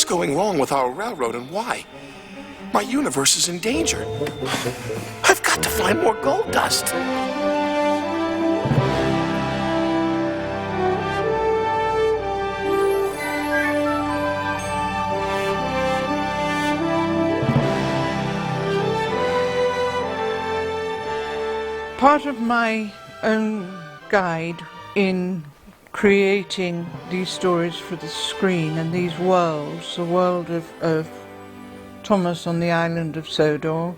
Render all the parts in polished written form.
What's going wrong with our railroad and why? My universe is in danger. I've got to find more gold dust. Part of my own guide in creating these stories for the screen and these worlds, the world of Thomas on the island of Sodor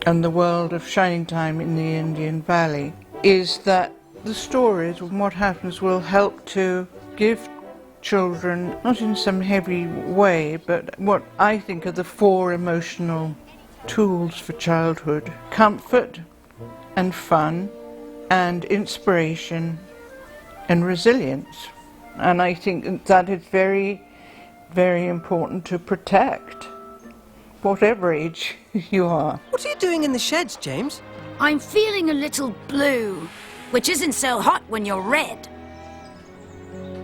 and the world of Shining Time in the Indian Valley, is that the stories and what happens will help to give children, not in some heavy way, but what I think are the 4 emotional tools for childhood: comfort and fun and inspiration and resilience. And I think that is very, very important to protect, whatever age you are. What are you doing in the sheds, James? I'm feeling a little blue, which isn't so hot when you're red.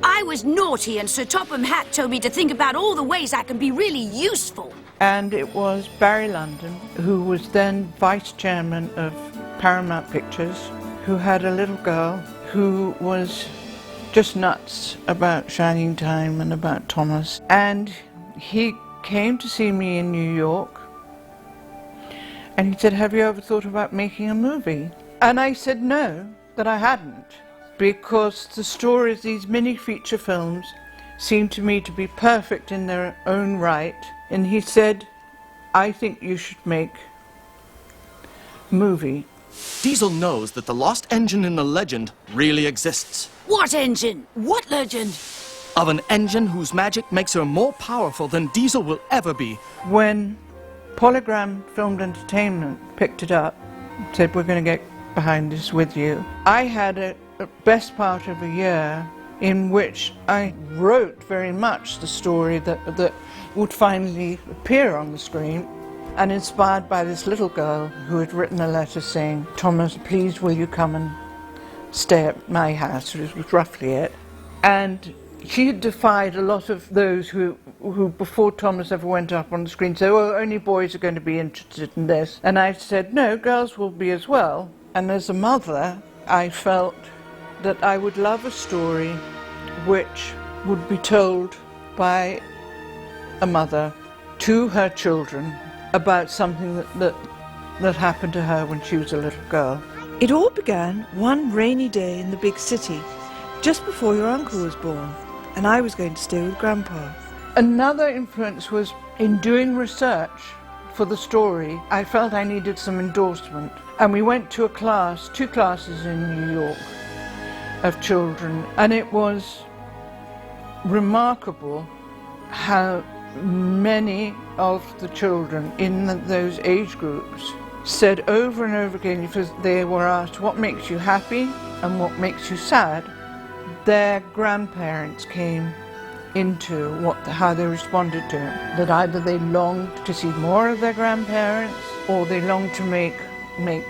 I was naughty and Sir Topham Hatt told me to think about all the ways I can be really useful. And it was Barry London, who was then vice chairman of Paramount Pictures, who had a little girl who was just nuts about Shining Time and about Thomas. And he came to see me in New York and he said, "Have you ever thought about making a movie?" And I said no, that I hadn't, because the stories, these mini feature films, seemed to me to be perfect in their own right. And he said, "I think you should make a movie." Diesel knows that the lost engine in the legend really exists. What engine? What legend? Of an engine whose magic makes her more powerful than Diesel will ever be. When Polygram Filmed Entertainment picked it up, said, "We're going to get behind this with you," I had a best part of a year in which I wrote very much the story that would finally appear on the screen, and inspired by this little girl who had written a letter saying, "Thomas, please will you come and stay at my house," which was roughly it. And she had defied a lot of those who before Thomas ever went up on the screen said, "Oh, only boys are going to be interested in this." And I said, "No, girls will be as well." And as a mother, I felt that I would love a story which would be told by a mother to her children about something that happened to her when she was a little girl. It all began one rainy day in the big city, just before your uncle was born, and I was going to stay with Grandpa. Another influence was in doing research for the story. I felt I needed some endorsement, and we went to two classes in New York of children, and it was remarkable how many of the children in those age groups said over and over again, if they were asked what makes you happy and what makes you sad, their grandparents came into how they responded to it. That either they longed to see more of their grandparents, or they longed to make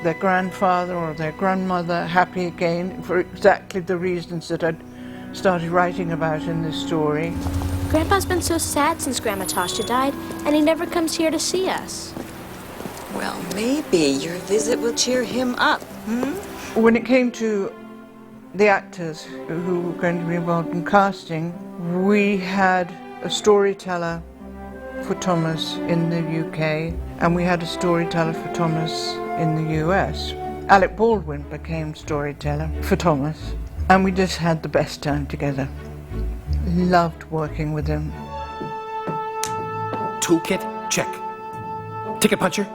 their grandfather or their grandmother happy again, for exactly the reasons that I'd started writing about in this story. Grandpa's been so sad since Grandma Tasha died, and he never comes here to see us. Well, maybe your visit will cheer him up, When it came to the actors who were going to be involved in casting, we had a storyteller for Thomas in the UK, and we had a storyteller for Thomas in the US. Alec Baldwin became storyteller for Thomas, and we just had the best time together. Loved working with him. Toolkit, check. Ticket puncher,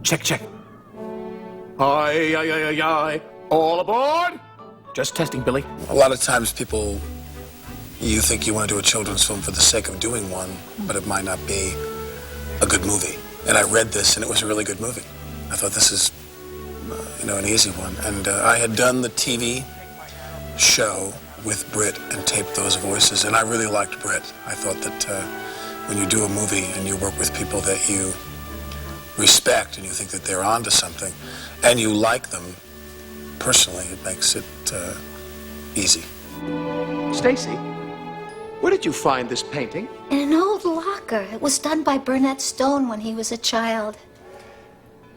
check, check. Aye, aye, aye, aye, aye. All aboard? Just testing, Billy. A lot of times people, you think you want to do a children's film for the sake of doing one, but it might not be a good movie. And I read this, and it was a really good movie. I thought this is, an easy one. And I had done the TV show with Britt and taped those voices, and I really liked Britt. I thought that when you do a movie and you work with people that you respect and you think that they're onto something, and you like them personally, it makes it easy. Stacy, Where did you find this painting? In an old locker. It was done by Burnett Stone when he was a child.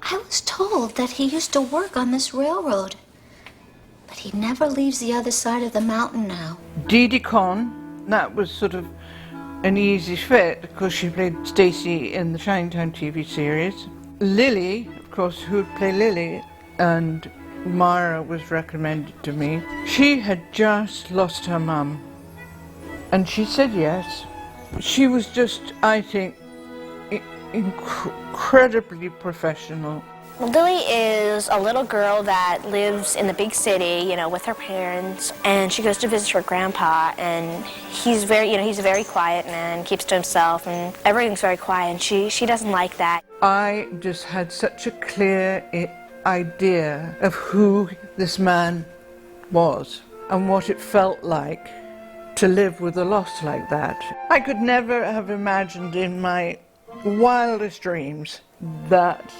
I was told that he used to work on this railroad. But he never leaves the other side of the mountain now. Dee Dee Conn, that was sort of an easy fit because she played Stacy in the Shiningtown TV series. Lily, of course, who would play Lily, and Mara was recommended to me. She had just lost her mum, and she said yes. She was just, I think, incredibly professional. Lily is a little girl that lives in the big city, you know, with her parents, and she goes to visit her grandpa, and he's he's a very quiet man, keeps to himself, and everything's very quiet, and she doesn't like that. I just had such a clear idea of who this man was and what it felt like to live with a loss like that. I could never have imagined in my wildest dreams that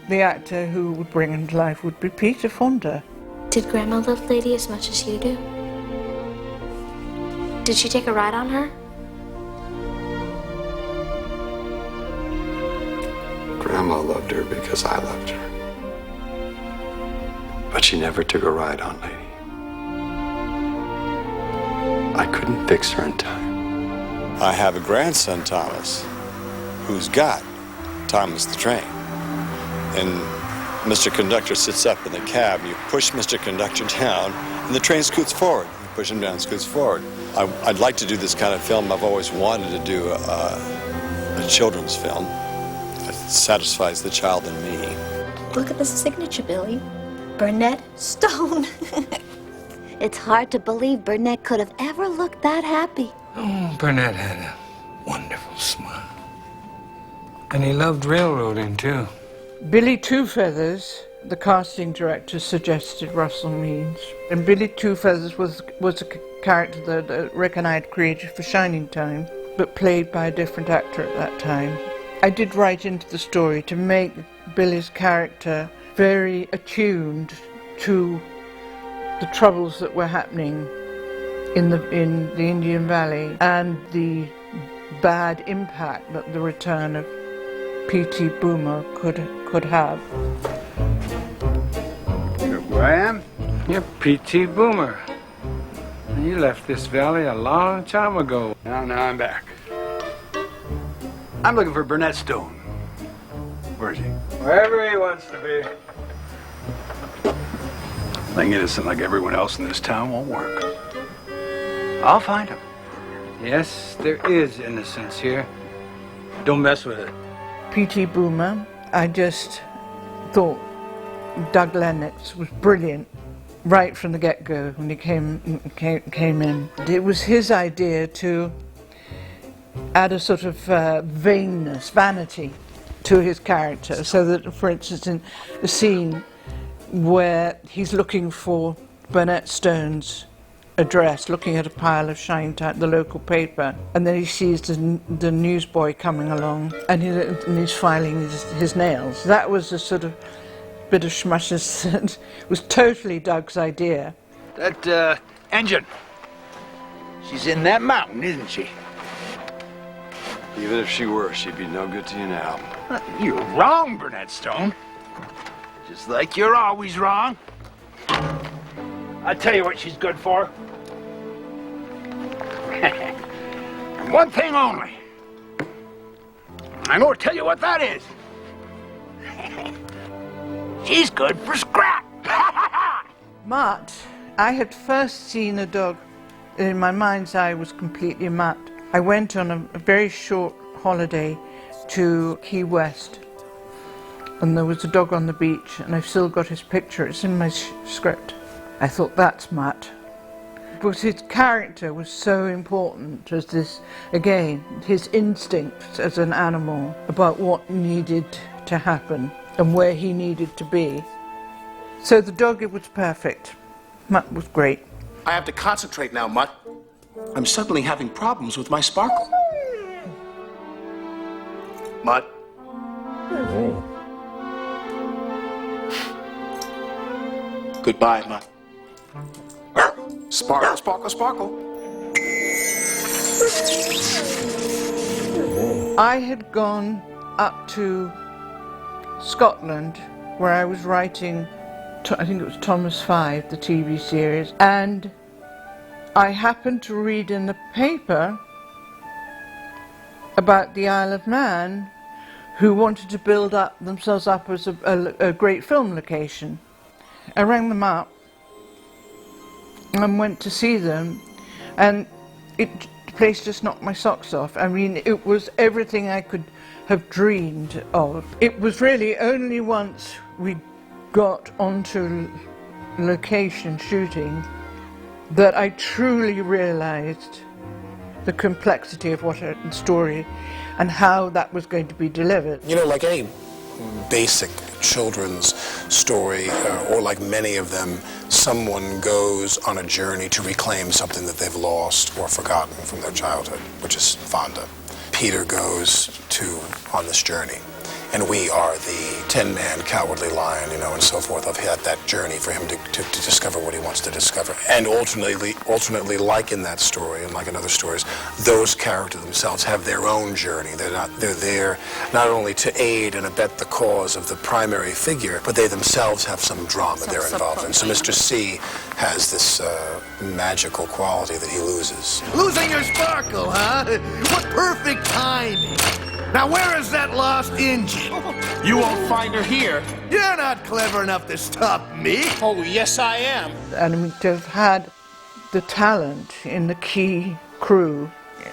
the actor who would bring him to life would be Peter Fonda. Did Grandma love Lady as much as you do? Did she take a ride on her? Grandma loved her because I loved her. But she never took a ride on Lady. I couldn't fix her in time. I have a grandson, Thomas, who's got Thomas the Train. And Mr. Conductor sits up in the cab, and you push Mr. Conductor down, and the train scoots forward. You push him down, scoots forward. I'd like to do this kind of film. I've always wanted to do a children's film. It satisfies the child in me. Look at the signature, Billy. Burnett Stone. It's hard to believe Burnett could have ever looked that happy. Oh, Burnett had a wonderful smile. And he loved railroading, too. Billy Two Feathers, the casting director suggested Russell Means. And Billy Two Feathers was a character that Rick and I had created for Shiningtown, but played by a different actor at that time. I did write into the story to make Billy's character very attuned to the troubles that were happening in the Indian Valley and the bad impact that the return of P.T. Boomer could have. You're Graham? You're P.T. Boomer. You left this valley a long time ago. Now I'm back. I'm looking for Burnett Stone. Where is he? Wherever he wants to be. Being innocent like everyone else in this town won't work. I'll find him. Yes, there is innocence here. Don't mess with it. P.T. Boomer, I just thought Doug Lennox was brilliant right from the get-go when he came in. It was his idea to add a sort of vanity to his character, so that, for instance, in the scene where he's looking for Burnett Stone's address, looking at a pile of Shiningtown, the local paper, and then he sees the newsboy coming along, and he's filing his nails. That was a sort of bit of schmushes that was totally Doug's idea. That engine, she's in that mountain, isn't she? Even if she were, she'd be no good to you now. You're wrong, Burnett Stone. Just like you're always wrong. I'll tell you what she's good for. And one thing only. I'm going to tell you what that is. She's good for scrap. Mutt. I had first seen a dog, in my mind's eye was completely Mutt. I went on a very short holiday to Key West, and there was a dog on the beach, and I've still got his picture. It's in my script. I thought, that's Mutt. But his character was so important as this, again, his instincts as an animal about what needed to happen and where he needed to be. So the dog, it was perfect. Mutt was great. I have to concentrate now, Mutt. I'm suddenly having problems with my sparkle. Mutt. Goodbye, Mutt. Sparkle, sparkle, sparkle. I had gone up to Scotland, where I was writing, I think it was Thomas V, the TV series, and I happened to read in the paper about the Isle of Man, who wanted to build themselves up as a great film location. I rang them up and went to see them, and the place just knocked my socks off. I mean, it was everything I could have dreamed of. It was really only once we got onto location shooting that I truly realized the complexity of what a story and how that was going to be delivered. You know, like any basic children's story, or like many of them, someone goes on a journey to reclaim something that they've lost or forgotten from their childhood, which is Fonda. Peter goes on this journey, and we are the 10-man cowardly lion, you know, and so forth. I've had that journey for him to discover what he wants to discover. And alternately, like in that story and like in other stories, those characters themselves have their own journey. They're there not only to aid and abet the cause of the primary figure, but they themselves have some drama they're involved in. So Mr. C has this magical quality that he loses. Losing your sparkle, huh? What perfect timing. Now where is that lost engine? You won't find her here. You're not clever enough to stop me. Oh, yes, I am. And to have had the talent in the key crew,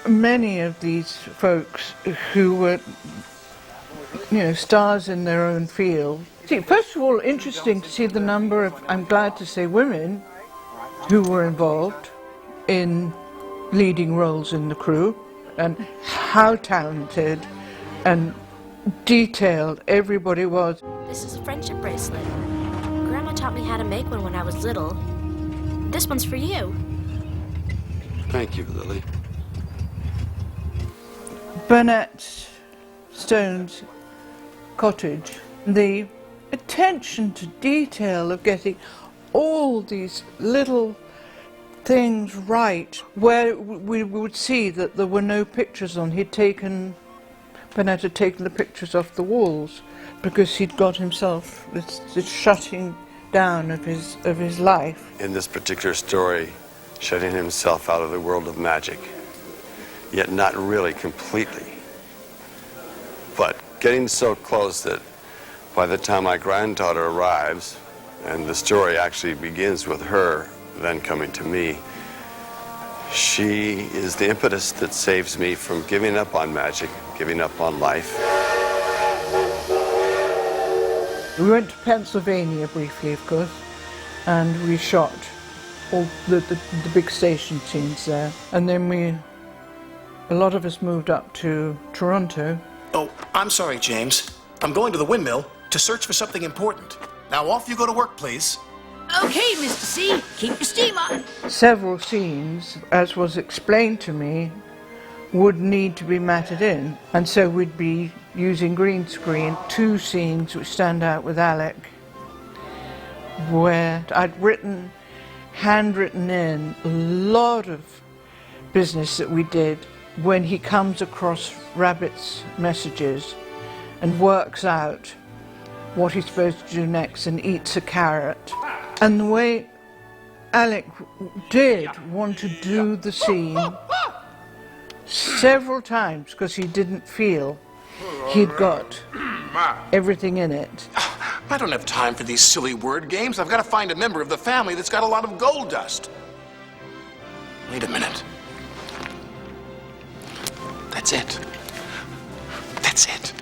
many of these folks who were, you know, stars in their own field. See, first of all, interesting to see the number of, I'm glad to say, women who were involved in leading roles in the crew, and how talented and detailed everybody was. This is a friendship bracelet. Grandma taught me how to make one when I was little. This one's for you. Thank you, Lily. Burnett Stone's cottage, the attention to detail of getting all these little things right, where we would see that there were no pictures on. Burnett had taken the pictures off the walls because he'd got himself this shutting down of his life. In this particular story, shutting himself out of the world of magic, yet not really completely, but getting so close that by the time my granddaughter arrives, and the story actually begins with her then coming to me, she is the impetus that saves me from giving up on magic, giving up on life. We went to Pennsylvania briefly, of course, and we shot all the big station scenes there. And then a lot of us moved up to Toronto. Oh, I'm sorry, James. I'm going to the windmill to search for something important. Now off you go to work, please. Okay, Mr. C, keep your steam on. Several scenes, as was explained to me, would need to be matted in, and so we'd be using green screen. 2 scenes which stand out with Alec, where I'd handwritten in a lot of business that we did when he comes across Rabbit's messages and works out what he's supposed to do next and eats a carrot. And the way Alec did want to do the scene several times because he didn't feel he'd got everything in it. I don't have time for these silly word games. I've got to find a member of the family that's got a lot of gold dust. Wait a minute. That's it. That's it.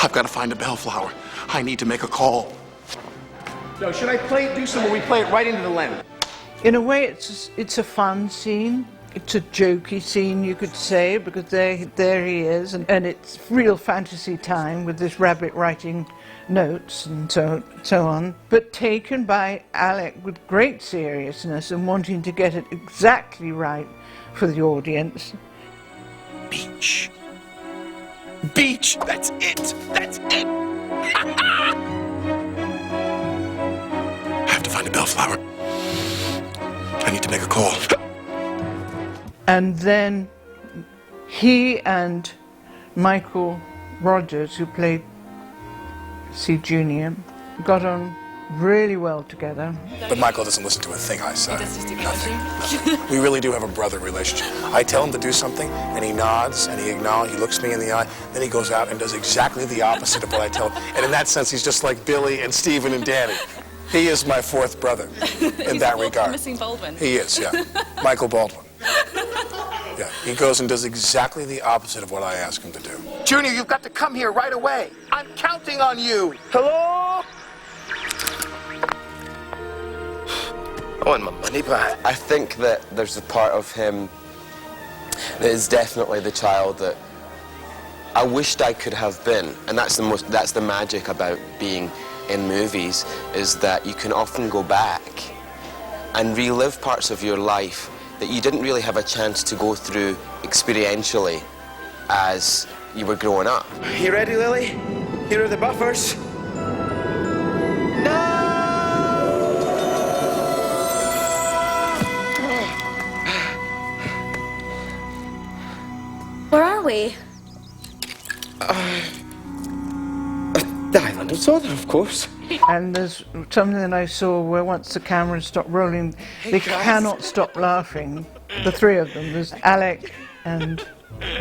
I've got to find a bellflower. I need to make a call. So should I do some where we play it right into the lens? In a way, it's a fun scene. It's a jokey scene, you could say, because there he is, and it's real fantasy time with this rabbit writing notes and so on. But taken by Alec with great seriousness and wanting to get it exactly right for the audience. Beach. Beach! That's it! That's it! I have to find a bellflower. I need to make a call. And then He and Michael Rogers, who played C. Junior, got on really well together. But Michael doesn't listen to a thing I say. He does just do Nothing. We really do have a brother relationship. I tell him to do something, and he nods, and he acknowledges, he looks me in the eye, then he goes out and does exactly the opposite of what I tell him. And in that sense, he's just like Billy and Stephen and Danny. He is my fourth brother in that regard. Missing Baldwin. He is, yeah. Michael Baldwin. Yeah, he goes and does exactly the opposite of what I ask him to do. Junior, you've got to come here right away. I'm counting on you. Hello? I want my money back. I think that there's a part of him that is definitely the child that I wished I could have been, and that's the magic about being in movies, is that you can often go back and relive parts of your life that you didn't really have a chance to go through experientially as you were growing up. You ready, Lily? Here are the buffers. Where are we? The island of Sodor, of course. And there's something that I saw where once the camera stopped rolling, they cannot stop laughing. The three of them, there's Alec and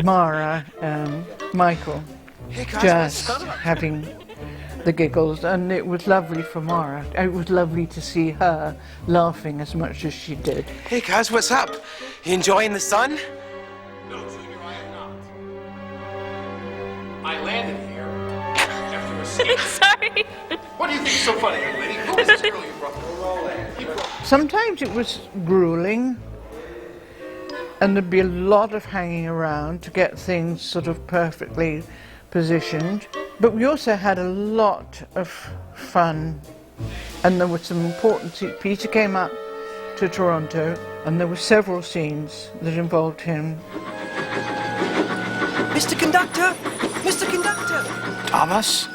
Mara and Michael, just having the giggles, and it was lovely for Mara. It was lovely to see her laughing as much as she did. Hey guys, what's up? You enjoying the sun? No, Junior, I am not. I landed here after a scene. Sorry. What do you think is so funny, young lady? Who is this girl you brought? Sometimes it was grueling, and there'd be a lot of hanging around to get things sort of perfectly positioned. But we also had a lot of fun, and there were some important scenes. Peter came up to Toronto, and there were several scenes that involved him. Mr. Conductor! Mr. Conductor! Thomas?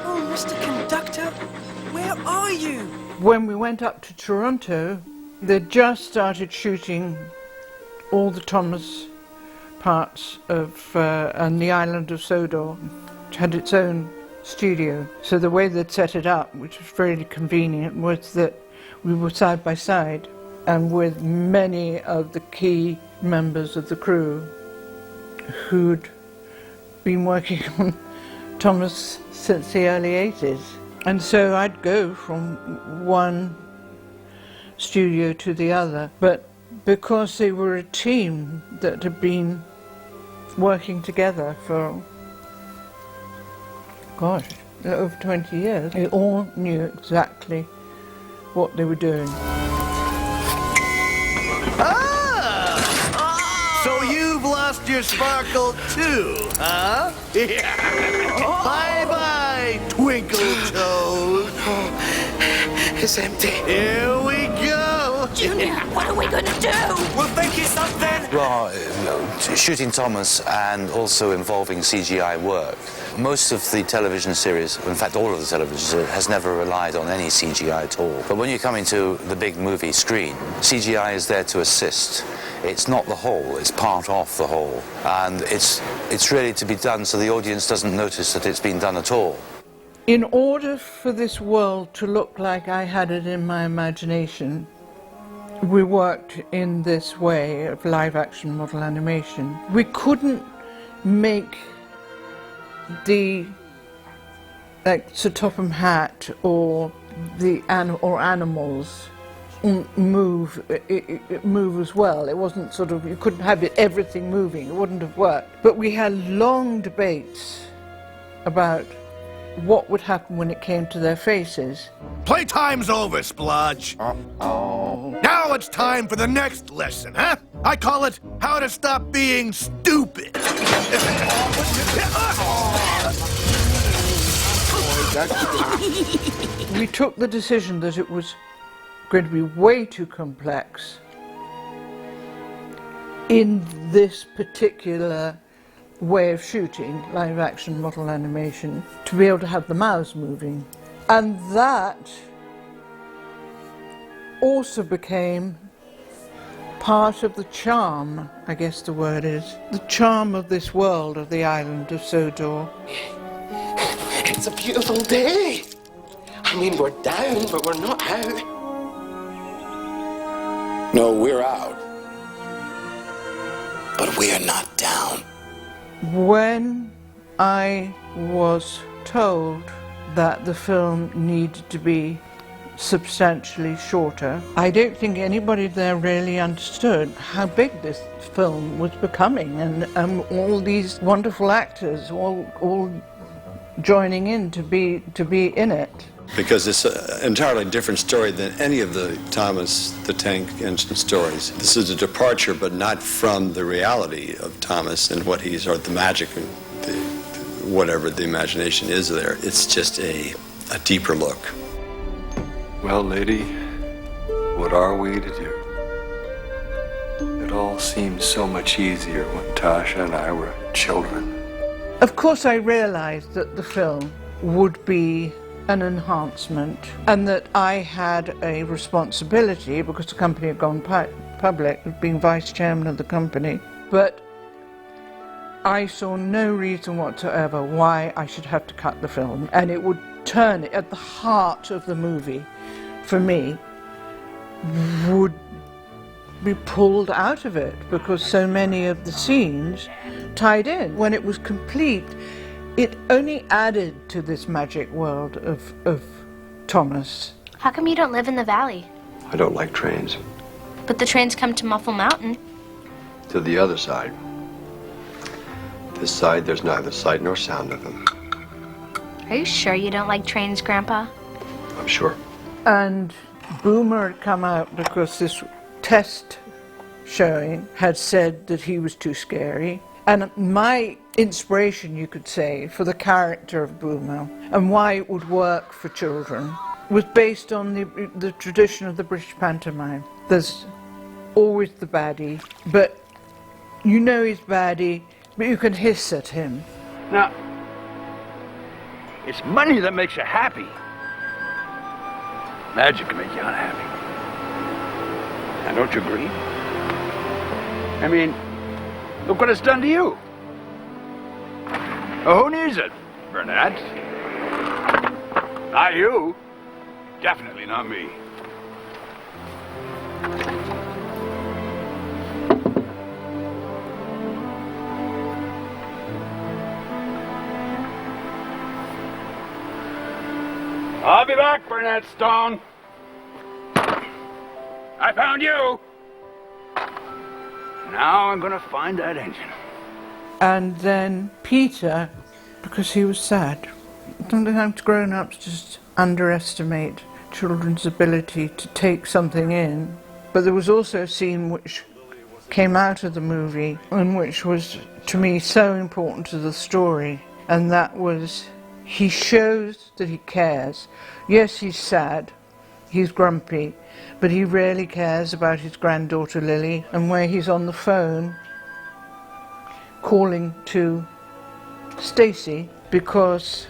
Oh, Mr. Conductor, where are you? When we went up to Toronto, they just started shooting all the Thomas parts of, and the island of Sodor had its own studio. So the way they'd set it up, which was very convenient, was that we were side by side and with many of the key members of the crew who'd been working on Thomas since the early 80s. And so I'd go from one studio to the other, but because they were a team that had been working together for, gosh, over 20 years, they all knew exactly what they were doing. So you've lost your sparkle too, huh? Yeah. Bye-bye, twinkle toes. It's empty. Here we go. Junior, what are we gonna do? We'll think of something. Well, shooting Thomas and also involving CGI work. Most of the television series, in fact all of the television series, has never relied on any CGI at all. But when you come into the big movie screen, CGI is there to assist. It's not the whole, it's part of the whole. And it's really to be done so the audience doesn't notice that it's been done at all. In order for this world to look like I had it in my imagination, we worked in this way of live-action model animation. We couldn't make the, like, Sir Topham Hatt or the animals move as well. It wasn't sort of, you couldn't have everything moving, it wouldn't have worked. But we had long debates about what would happen when it came to their faces. Playtime's over, Splodge. Uh-oh. Now it's time for the next lesson, huh? I call it How to Stop Being Stupid. We took the decision that it was going to be way too complex in this particular way of shooting live action model animation to be able to have the mouths moving. And that also became part of the charm, I guess the word is, the charm of this world, of the island of Sodor. It's a beautiful day. I mean, we're down, but we're not out. No, we're out. But we're not down. When I was told that the film needed to be substantially shorter, I don't think anybody there really understood how big this film was becoming, and all these wonderful actors all joining in to be in it. Because it's an entirely different story than any of the Thomas the Tank Engine stories. This is a departure, but not from the reality of Thomas and what he's, or the magic, and whatever the imagination is there. It's just a deeper look. Well, lady, what are we to do? It all seemed so much easier when Tasha and I were children. Of course, I realized that the film would be an enhancement and that I had a responsibility, because the company had gone public, of being vice chairman of the company. But I saw no reason whatsoever why I should have to cut the film, and it would turn it at the heart of the movie, for me, would be pulled out of it because so many of the scenes tied in. When it was complete, it only added to this magic world of Thomas. How come you don't live in the valley? I don't like trains. But the trains come to Muffle Mountain. To the other side. This side, there's neither sight nor sound of them. Are you sure you don't like trains, Grandpa? I'm sure. And Boomer had come out because this test showing had said that he was too scary. And my inspiration, you could say, for the character of Boomer and why it would work for children was based on the tradition of the British pantomime. There's always the baddie, but you know he's baddie, but you can hiss at him. Now, it's money that makes you happy. Magic can make you unhappy. Now, don't you agree? I mean, look what it's done to you. Oh, who needs it, Burnett? Not you. Definitely not me. I'll be back, Burnett Stone. I found you. Now I'm gonna find that engine. And then Peter, because he was sad. Sometimes grown-ups just underestimate children's ability to take something in. But there was also a scene which came out of the movie and which was, to me, so important to the story. And that was, he shows that he cares. Yes, he's sad, he's grumpy, but he really cares about his granddaughter Lily, and where he's on the phone calling to Stacy because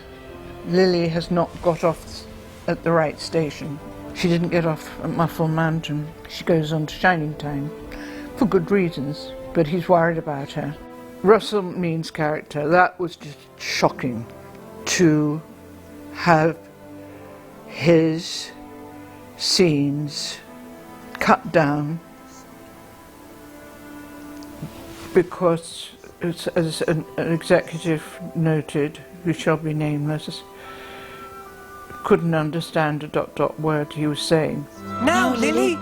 Lily has not got off at the right station. She didn't get off at Muffle Mountain. She goes on to Shining Time for good reasons, but he's worried about her. Russell Means' character, that was just shocking to have his scenes cut down because, as an executive noted, who shall be nameless, couldn't understand a ... word he was saying. Now, Lily!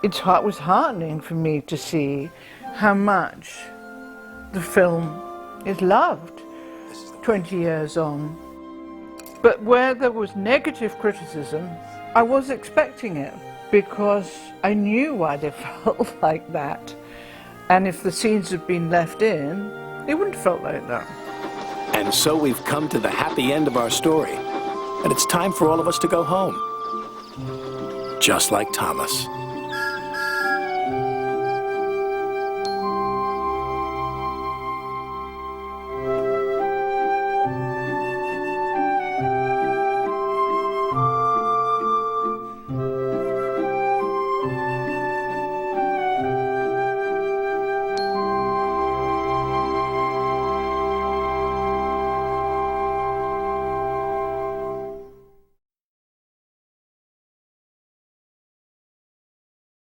It was heartening for me to see how much the film is loved 20 years on. But where there was negative criticism, I was expecting it because I knew why they felt like that. And if the scenes had been left in, they wouldn't have felt like that. And so we've come to the happy end of our story. And it's time for all of us to go home. Just like Thomas.